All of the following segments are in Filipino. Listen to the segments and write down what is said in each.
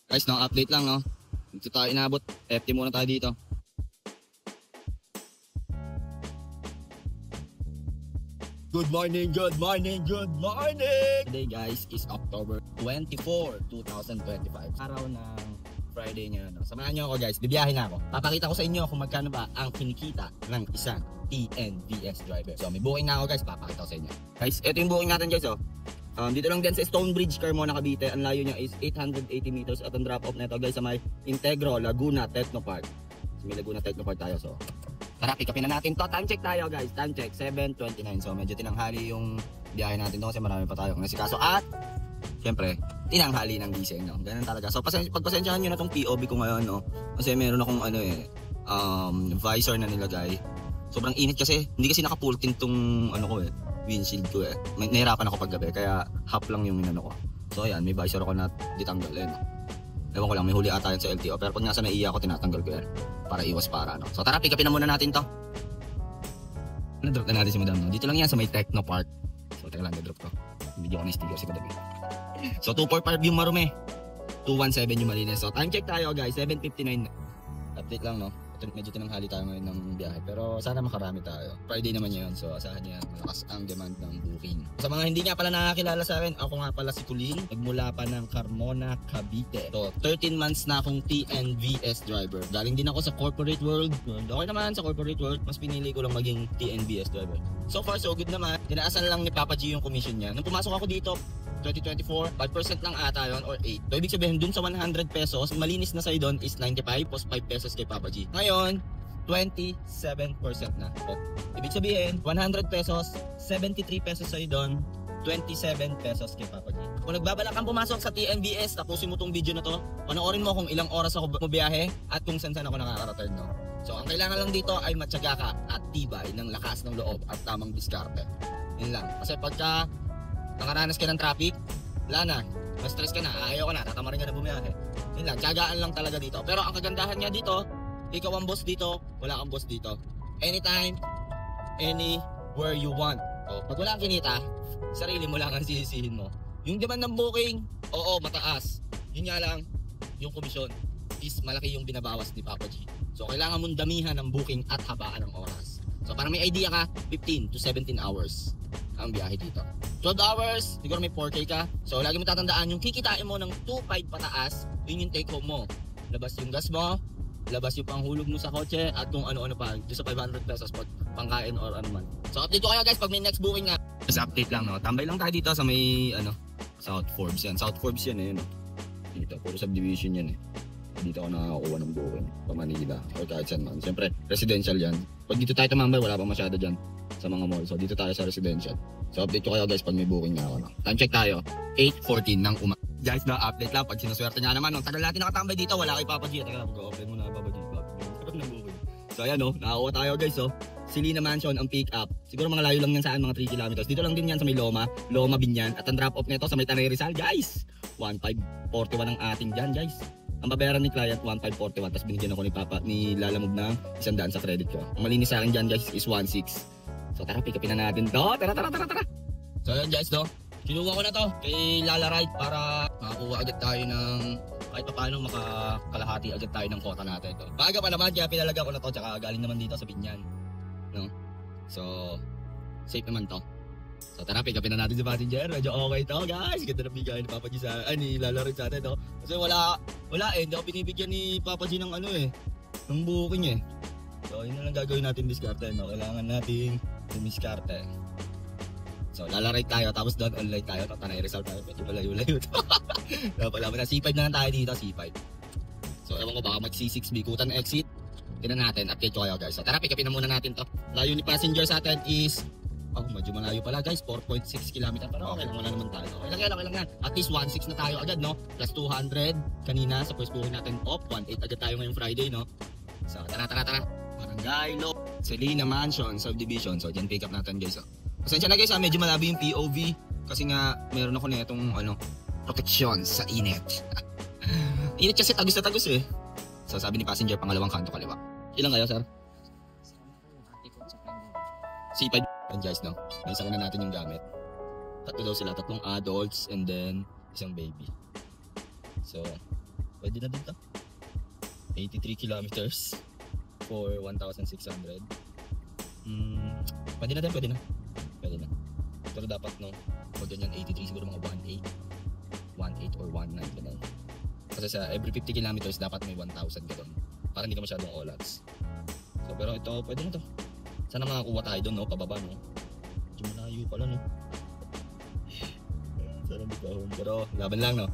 Guys, no, update lang, no. Dito tayo inabot. FT muna tayo dito. Good morning, good morning, good morning! Today guys is October 24, 2025. Araw ng Friday niya, no. Samahan niyo ako guys, bibiyahin na ako. Papakita ko sa inyo kung magkano ba ang kinikita ng isang TNVS driver. So may booking na ako guys, papakita ko sa inyo. Guys, ito yung booking natin guys, oh. Dito lang din sa Stonebridge, Carmona, Cavite. Ang layo niya is 880 meters at ang drop-off nito guys sa may Integro, Laguna, Technopark. So may Laguna Technopark tayo, so tara, pick upin na natin to. Time check tayo guys, time check 7:29. So medyo tinanghali yung biyahe natin to kasi marami pa tayo kung nasikaso. At syempre, tinanghali ng gising, no? Ganun talaga. So pagpasensyahan nyo na tong POV ko ngayon, no? Kasi meron akong visor na nilagay. Sobrang init kasi, hindi kasi naka-full tint tong windshield ko eh. Nahirapan ako paggabi kaya half lang yung ko. So ayan, may visor ako na ditanggal eh, no? Ewan ko lang, may huli ata yan sa LTO. Pero pag nasa naiya ako, tinatanggal ko yan para iwas para, no? So tara, pick upin na muna natin to. Na-drop na natin si madam, no? Dito lang yan sa may Technopark. So teka lang, na-drop ko. Video ko na sticker si madam. So 245 yung marumi, 217 yung malinis. So time check tayo guys, 7:59. Update lang, no? Medyo tinanghali tayo ngayon ng biyahe, pero sana makarami tayo. Friday naman yun, so asahan niya malakas ang demand ng booking. Sa mga hindi nga pala nakakilala sa akin, ako nga pala si Kulin, nagmula pa ng Carmona, Cavite. So 13 months na akong TNVS driver. Galing din ako sa corporate world. Okay naman sa corporate world, mas pinili ko lang maging TNVS driver. So far so good naman. Dinaasan lang ni Papa G yung commission niya. Nung pumasok ako dito 2024, 5% lang ata yun or 8. So ibig sabihin dun sa 100 pesos, malinis na sa'yo dun is 95 plus 5 pesos kay Papa G. Ngayon, 27% na. So, ibig sabihin, 100 pesos, 73 pesos sa'yo dun, 27 pesos kay Papa G. Kung nagbabalak kang pumasok sa TNVS, tapusin mo tong video na to, panoorin mo kung ilang oras ako bumiyahe at kung saan ako nakaka-return, no? So ang kailangan lang dito ay matyaga ka at tibay ng lakas ng loob at tamang diskarte. Yun lang. Kasi pagka nakaranas ka ng traffic, wala na, ma-stress ka na, ayaw ka na, tatamarin ka na bumiyahe. Yun lang, tiyagaan lang talaga dito. Pero ang kagandahan niya dito, ikaw ang boss dito, wala kang boss dito. Anytime, anywhere you want. O, pag wala kang kinita, sarili mo lang ang sisisihin mo. Yung demand ng booking, oo, mataas. Yun nga lang, yung komisyon is malaki yung binabawas ni Papa G. So kailangan mong damihan ng booking at habaan ng oras. So para may idea ka, 15 to 17 hours ang biyahe dito. 12 hours, siguro may 4K ka. So lagi mo tatandaan, yung kikitain mo ng 2.5 pataas, yun yung take home mo. Labas yung gas mo, labas yung panghulog mo sa kotse, at kung ano-ano pa, doon sa 500 pesos pag pangkain or ano man. So update ko kayo guys pag may next booking nga. Just update lang, no? Tambay lang tayo dito sa may South Forbes yan. South Forbes yan eh, no? Dito, puro subdivision yan eh. Dito ako nakakakuha ng booking pa Manila or kahit saan man. Siyempre, residential yan. Pag dito tayo tumambay, wala pa masyado dyan sa mga mall. So dito tayo sa residential. So update ko kayo guys pag may booking na ako, no? Time check tayo, 8:14 ng umaga. Guys, na update lang pag sinuswerte niya naman, no? Tagal natin nakatambay dito, wala kay Papa G. Teka lang, mag-open muna Papa G. So ayan, no? Nakakuha tayo guys, oh. Silina Mansion ang pick up. Siguro mga layo lang yan saan, mga 3 kilometers. Dito lang din yan sa may Loma Binyan. At ang drop off nito sa may Tanay Rizal, guys. 1,541 ang ating dyan, guys. Ang babayaran ni client 1,541, tapos binigyan ako ni Lalamove ng 100 sa credit ko. Ang malinis sa akin dyan guys is 1,600. So tara, pick upin na natin to. Tara. So ayan guys, no? Kinuha ko na to kay Lala Ride para makakuha agad tayo ng kahit pa paano makakalahati agad tayo ng quota natin to. Baga pa naman, kaya pinalaga ko na to, tsaka galing naman dito sa Binyan, no? So safe naman to. So tara, pick upin na natin si passenger. Medyo okay to guys. Ganda na bigay ni Papa G ni Lala Ride sa atin, no? Kasi wala hindi ako binibigyan ni Papa G ng ng booking eh. So yun na lang gagawin natin diskarte, no? Kailangan natin dumiskarte. So lalaride tayo, tapos doon online tayo, Tanay Rizal tayo, medyo malayo-layo to. Dapat na C5 na lang tayo dito, C5. So ewan ko, baka mag C6B Kutan exit. Tingnan natin, update ko kayo guys. So tara, pick upin na muna natin to. Layo ni passenger sa atin is medyo malayo pala guys, 4.6 km. Pero okay lang, wala naman tayo. Okay lang yan. At least 1.6 na tayo agad, no? Plus 200 kanina sa first booking natin off. 1.8 agad tayo ngayong Friday, no? So tara. Barangay Lo, Silina Mansion subdivision. So dyan pick up natin guys. Pasensya na guys, medyo malabi yung POV kasi nga meron ako na itong proteksyon sa init. Init kasi tagos na tagos eh. So sabi ni passenger, pangalawang kanto kaliwa. Ilan kayo sir? C5 guys, no? Naisa na natin yung gamit. Tatlo daw sila, 3 adults and then isang baby. So Pwede na din to. 83 kilometers for 1,600. Pwede na din, pwede na. Pwede na. Pero dapat no, pag ganyan 83 siguro mga 1.8. 1.8 or 1.9 ganun. Kasi sa every 50 kilometers dapat may 1,000 ka doon. Para hindi ka masyadong olats. So pero ito, pwede na to. Sana makakuha tayo doon, no? Pababa, no? Medyo malayo pala, no? Sana hindi ka home. Pero laban lang, no?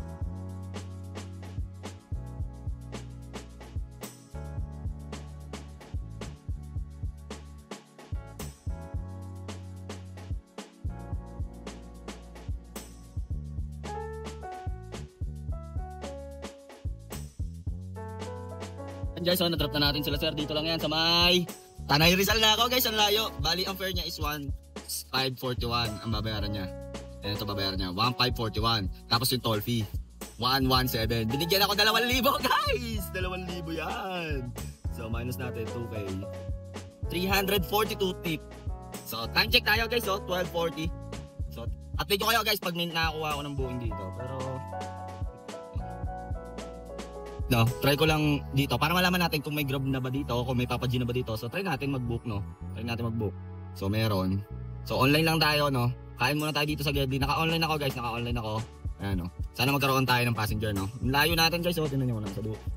Guys, so na-drop na natin sila sir. Dito lang yan sa may Tanay Rizal na ako guys, ang layo. Bali ang fare niya is 1,541 ang babayaran niya. And ito babayaran niya 1,541. Tapos yung toll fee 117. Binigyan ako 2,000 guys. 2,000 yan. So minus natin 2K. 342 tip. So time check tayo guys, so 12:40. So update ko kayo guys pag may nakakuha ako ng booking dito. Pero no, try ko lang dito para malaman natin kung may Grab na ba dito, kung may Papa G na ba dito. So try natin mag-book, no. Try natin mag-book. So meron. So online lang tayo, no. Kain muna tayo dito sa Gedli. Naka-online ako, guys. Naka-online ako. Ayan, no. Sana magkaroon tayo ng passenger, no. Layo natin, guys. So tingnan niyo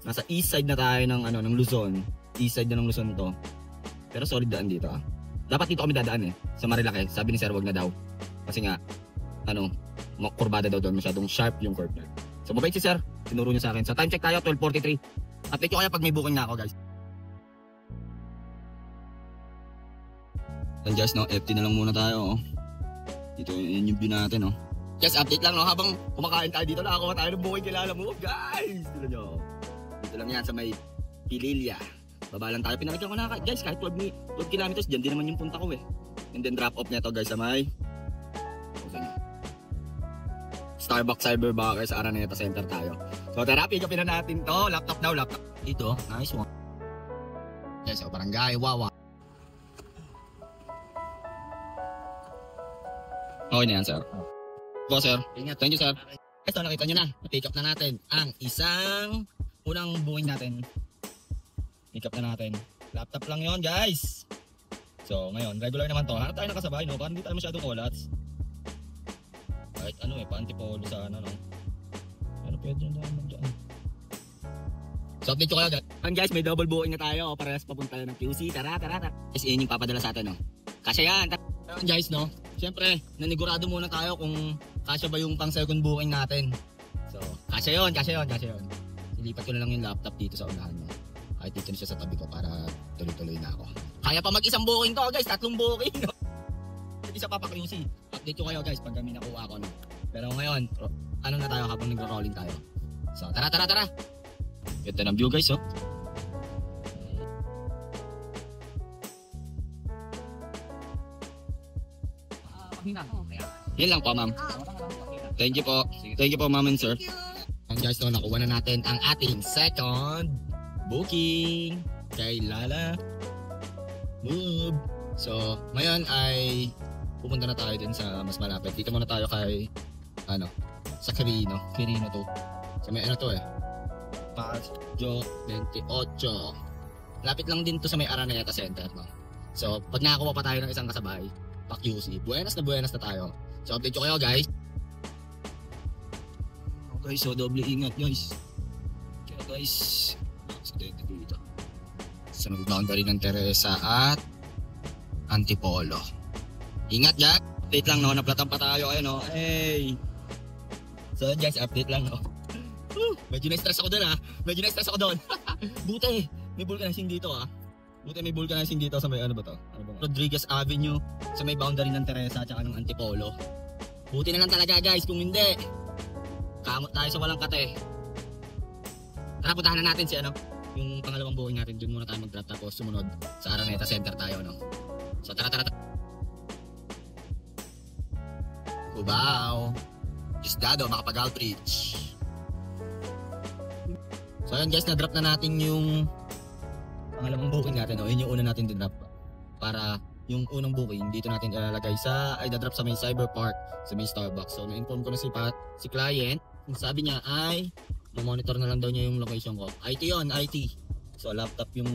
nasa east side na tayo ng ng Luzon. East side na ng Luzon to. Pero solid daan dito, ah. Dapat dito kami dadaan sa Marilaki. Sabi ni Sir, wag na daw. Kasi nga kurbada daw doon, masyadong sharp yung curve niya. So mabait si Sir, tinuro niya sa akin. So time check tayo, 12:43. Update ko kaya pag may booking na ako guys. And guys, no, FT na lang muna tayo. Oh. Dito yun yung view natin. Oh. Guys, update lang, no, habang kumakain tayo dito, nakakuha tayo ng booking kilala mo. Guys, dito nyo. Dito lang yan sa may Pililya. Baba lang tayo. Pinakita ko na guys, kahit 12 kilometers, dyan din naman yung punta ko And then drop off niya to guys sa may Starbucks Cyberbacker sa Araneta Center tayo. So tara, pick upin na natin to. Laptop daw, laptop. Ito, nice one. Yes, so barangay, wawa. Okay na yan, sir. Po, sir. Thank you, sir. Ito, nakita nyo na. Pick up na natin ang isang unang booking natin. Pick up na natin. Laptop lang yon guys. So, ngayon, regular naman to. Hanap tayo nakasabay, no? Parang hindi tayo masyadong kolats. Kahit pa-antipolo sana, no? Pero pwede na naman dyan. So update ko kayo guys, may double booking na tayo. Parehas papunta tayo ng QC. Tara. Guys, yun yung papadala sa atin, no? Kasya yan. Guys, no? Siyempre, nanigurado muna tayo kung kasya ba yung pang second booking natin. So, kasya yun. Silipat ko na lang yung laptop dito sa unahan, no? Kahit dito na siya sa tabi ko para tuloy-tuloy na ako. Kaya pa mag-isang booking to guys, 3 booking, no? Isa pa QC. Update ko kayo guys pag kami nakuha ko, no? Pero ngayon, na tayo habang nagro-rolling tayo. So tara. Ganda ng view guys, oh. Yan lang po, ma'am. Thank you po ma'am and sir. And guys, so nakuha na natin ang ating second booking kay Lala Move. So ngayon ay pupunta na tayo din sa mas malapit. Dito muna tayo kay sa Quirino to. So may to Paseo 28. Lapit lang din to sa may Araneta Center, no? So pag nakakuha pa tayo ng isang kasabay, pa-QC, buenas na tayo. So update ko kayo guys. Okay, so doble ingat guys. Kaya guys, dito sa boundary ng Teresa at Antipolo. Ingat dyan. Update lang, no? Naplatan pa tayo. Ayun, no? Hey! So guys, update lang, no? Medyo na-stress ako doon, ha? Buti, may vulcanizing dito, ha? May vulcanizing dito sa may ano ba to? Rodriguez Avenue sa may boundary ng Teresa at ng Antipolo. Buti na lang talaga guys, kung hindi kamot tayo sa walang kate. Tara, puntahan na natin si yung pangalawang booking natin. Doon muna tayo mag-drop tapos sumunod sa Araneta Center tayo, no? So tara. Cubao, Isdado, makapag-outreach. So ayan guys, na-drop na natin yung pangalawang booking natin. Yun yung una natin din-drop. Para yung unang booking, dito natin ilalagay na-drop sa may Cyber Park, sa may Starbucks. So na-inform ko na si client. Sabi niya ay monitor na lang daw niya yung location ko. IT yon, IT. So laptop yung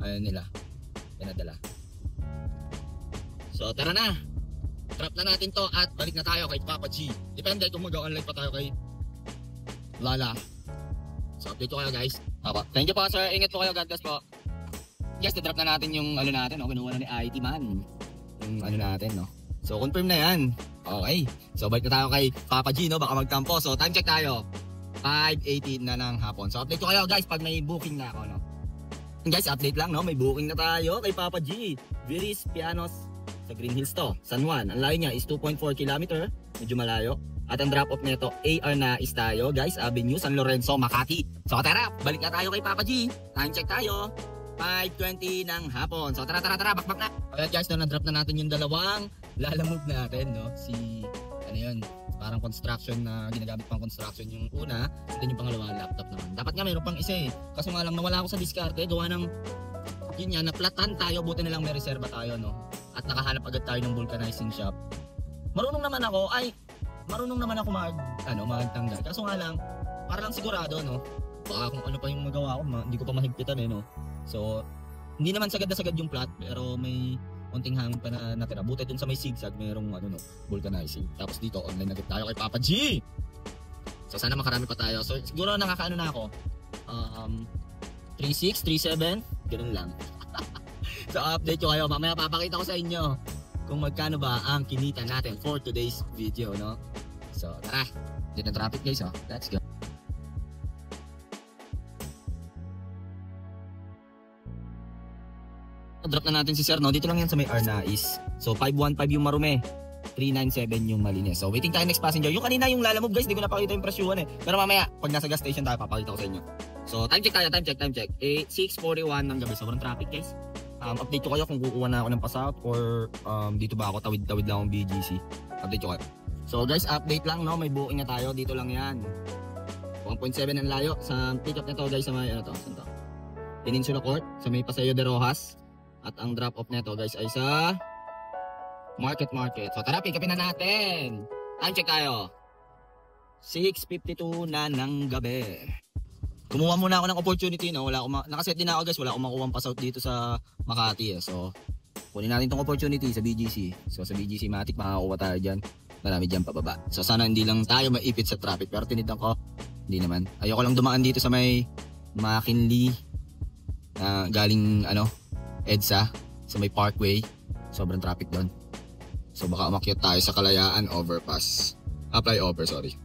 nila pinadala. So tara na, drop na natin to at balik na tayo kay Papa G. Depende kung mag-online pa tayo kay Lala. So update ko kayo guys. Papa, thank you po sir, ingat po kayo, God bless po. Guys, na-drop na natin yung natin, kinuha na ni IT man yung natin, no. So confirm na yan. Okay, so balik na tayo kay Papa G, no, baka magtampo. So time check tayo, 5:18 na ng hapon. So update ko kayo guys pag may booking na ako, no. Guys, update lang, no, may booking na tayo kay Papa G. Viris Pianos sa Green Hills to, San Juan. Ang layo niya is 2.4 km, medyo malayo. At ang drop off nito, AR na is tayo guys, Avenue, San Lorenzo, Makati. So tara, balik na tayo kay Papa G. Time check tayo, 5:20 ng hapon. So tara, bakbak na. Alright guys, na-drop na natin yung dalawang lalamove natin, no. Si, yun, parang construction na ginagamit pang construction yung una. Then yung pangalawa, laptop naman. Dapat nga mayroon pang isa eh. Kaso nga lang nawala ako sa diskarte. Gawa ng, yun yan, naplatan tayo. Buti na lang may reserva tayo, no. At nakahanap agad tayo ng vulcanizing shop. Marunong naman ako magtanggal. Kaso nga lang, para lang sigurado, no. Baka kung ano pa yung magawa ko, hindi ko pa mahigpitan eh, no. So, hindi naman sagad na sagad yung plot, pero may konting hangin pa na natira. Buti dun sa may zigzag, mayroong vulcanizing. Tapos dito, online agad tayo kay Papa G. So, sana makarami pa tayo. So, siguro nakakaano na ako. 3.6, 3.7, ganun lang. So, update ko kayo. Mamaya papakita ko sa inyo kung magkano ba ang kinita natin for today's video, no? So, tara. Dito ang traffic guys, oh. Let's go. Drop na natin si Sir, no? Dito lang yan sa may Arnais. So 515 yung Marume, 397 yung Malinis. So waiting tayo next passenger. Yung kanina yung lalamove guys, di ko napakita yung presyuhan eh. Pero mamaya, pag nasa gas station tayo, papakita ko sa inyo. So time check tayo, time check. 6:41 ng gabi. Sobrang traffic guys. Update ko kayo kung kukuha na ako ng pass-out or dito ba ako, tawid lang akong BGC. Update ko kayo. So guys, update lang, no? May booking na tayo, dito lang yan. 1.7 ang layo. Sa pick up na to guys, sa may saan to? Peninsula Court, sa may Paseo de Rojas. At ang drop off nito guys ay sa Market. So tara, pick upin na natin. Time check tayo, 6:52 na ng gabi. Kumuha muna ako ng opportunity, no? Nakaset din ako guys, wala akong makuha pass out dito sa Makati eh. So kunin natin tong opportunity sa BGC. So sa BGC Matic makakakuha tayo dyan. Marami dyan pababa. So sana hindi lang tayo maipit sa traffic. Pero tinignan ko, hindi naman. Ayoko lang dumaan dito sa may McKinley galing EDSA sa may Parkway. Sobrang traffic doon. So baka umakyat tayo sa Kalayaan overpass. Flyover, sorry.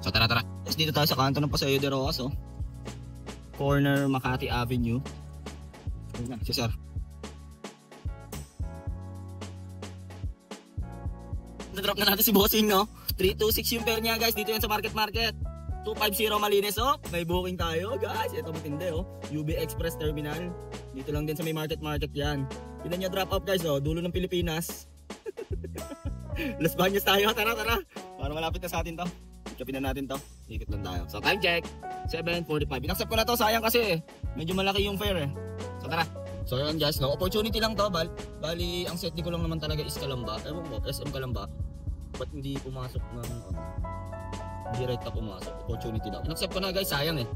So tara. Tapos dito tayo sa kanto ng Paseo de Rojas, oh. Corner Makati Avenue. Ayun na, si Sir. Na-drop na natin si Bossing, no? 326 yung fare niya guys. Dito yan sa Market. 250 Malinis, oh. May booking tayo guys. Ito matindi, oh. UB Express Terminal. Dito lang din sa may Market yan. Yun niya drop off guys, oh. Dulo ng Pilipinas. Las Bañas tayo, tara. Para malapit na sa atin to. Ikapin na natin to. Ikot lang tayo. So time check, 7:45. Inaccept ko na to, sayang kasi medyo malaki yung fare eh. So tara. So yun guys, no, opportunity lang to. Bali ang set ko lang naman talaga is Kalamba. Ewan mo, SM Kalamba. Ba't hindi pumasok ng direct na pumasok? Opportunity lang. Inaccept ko na guys, sayang eh.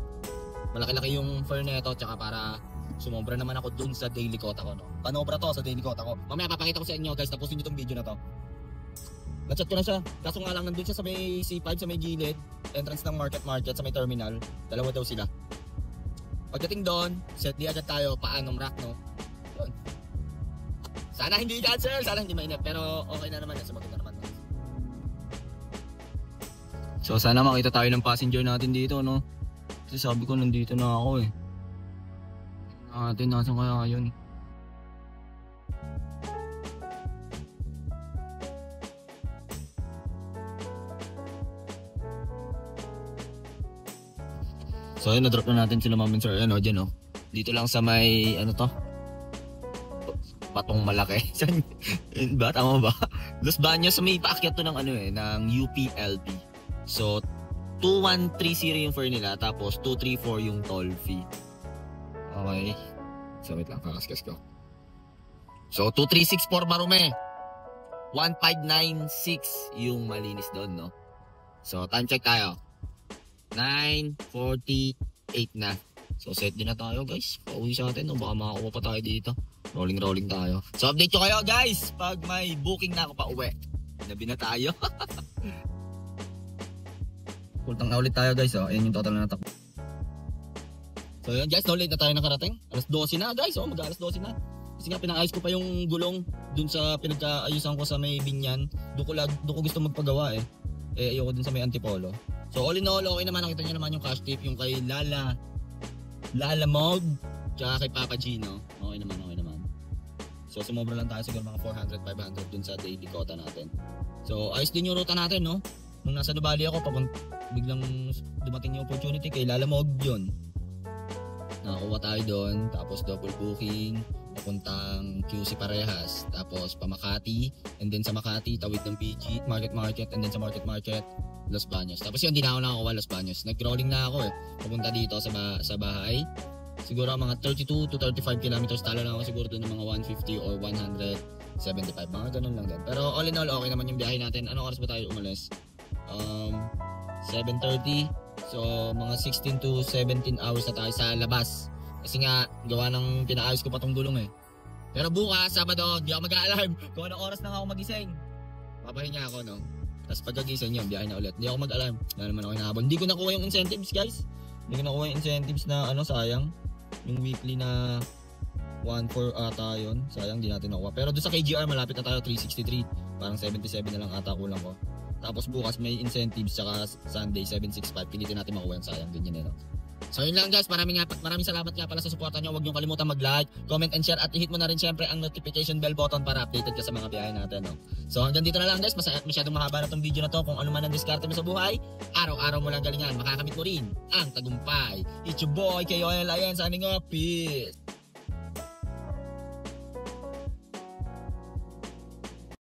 Malaki-laki yung fare nito, tsaka para sumobra naman ako dun sa daily quota ko, no. Panobra to sa daily quota ko. Mamaya papakita ko sa inyo guys, tapusin nyo tong video na to. Nachat ko na siya. Kaso nga lang nandun siya sa may C5, sa may gilid, entrance ng Market, sa may terminal. Dalawa daw sila. Pagdating doon, set di agad tayo, paanong rack, no. Doon. Sana hindi cancel, sana hindi mainip, pero okay na naman, sumagot na naman. So sana makita tayo ng passenger natin dito, no. Kasi sabi ko nandito na ako eh. Nasaan kaya yun? So ayun, na-drop na natin sila Ma'am Sir, dyan, oh. Dito lang sa may, Patong Malaki. Ba? Tama ba? Los Baños, may paakyat to ng ng UPLP. So 2130 yung fare nila, tapos 234 yung toll fee. Okay. So wait lang, kakaskas ko. So 2364 Marume, 1596 yung Malinis doon, no. So time check tayo, 9:48 na. So set din na tayo guys. Pauwi sa atin. No? Baka makakuha pa tayo dito. Rolling tayo. So update ko kayo guys pag may booking na ako pa uwi. Nabi na tayo. Kultang na ulit tayo guys. Oh. Ayan yung total na natakbo. So yun guys, no late na tayo nakarating. Alas 12 na guys. Oh, mag-alas 12 na. Kasi nga pinang-ayos ko pa yung gulong dun sa pinagkaayusan ko sa may Binyan. Doon ko gusto magpagawa eh. Ayoko dun sa may Antipolo. So all in all, okay naman. Nakita nyo naman yung cash tip. Yung kay Lala Mog. Tsaka kay Papa Gino. Okay naman. So sumobra lang tayo siguro mga 400-500 dun sa daily quota natin. So ayos din yung ruta natin no. Nung nasa Nubali ako, biglang dumating yung opportunity kay Lala Mog yun. Nakakuha tayo doon, tapos double booking, papuntang QC Parehas, tapos pa Makati, and then sa Makati, tawid ng BG, Market, and then sa Market, Los Baños. Tapos yun, di na ako nakakuha Los Baños. Nag-crawling na ako papunta dito sa bahay. Siguro mga 32 to 35 kilometers, talo na ako siguro doon ng mga 150 or 175, mga ganun lang din. Pero all in all, okay naman yung biyahe natin. Anong oras ba tayo umalis? 7:30. So mga 16 to 17 hours na tayo sa labas. Kasi nga gawa ng pinaayos ko pa tong gulong eh. Pero bukas, Sabado, di ako mag-a-alarm kung anong oras na ako magising. Papahinga ako no. Tapos pagkagising yun, biyahe na ulit. Di ako mag-alarm. Wala naman ako hinahabol. Hindi ko nakuha yung incentives guys. Hindi ko nakuha yung incentives na sayang. Yung weekly na 1.4 ata yun. Sayang di natin nakuha. Pero doon sa KGR malapit na tayo 363. Parang 77 na lang ata kulang ko. Tapos bukas may incentives saka Sunday 765. Pilitin natin makuha yung sayang din yun eh no? So yun lang guys, maraming salamat nga pala sa suporta nyo. Huwag nyo kalimutan mag-like, comment and share at i-hit mo na rin syempre ang notification bell button para updated ka sa mga biyahe natin no? So hanggang dito na lang guys, masyadong mahaba na tong video na to. Kung ano man ang diskarte mo sa buhay, araw-araw mo lang galingan, makakamit mo rin ang tagumpay. It's your boy KOL, ayan, signing off, peace.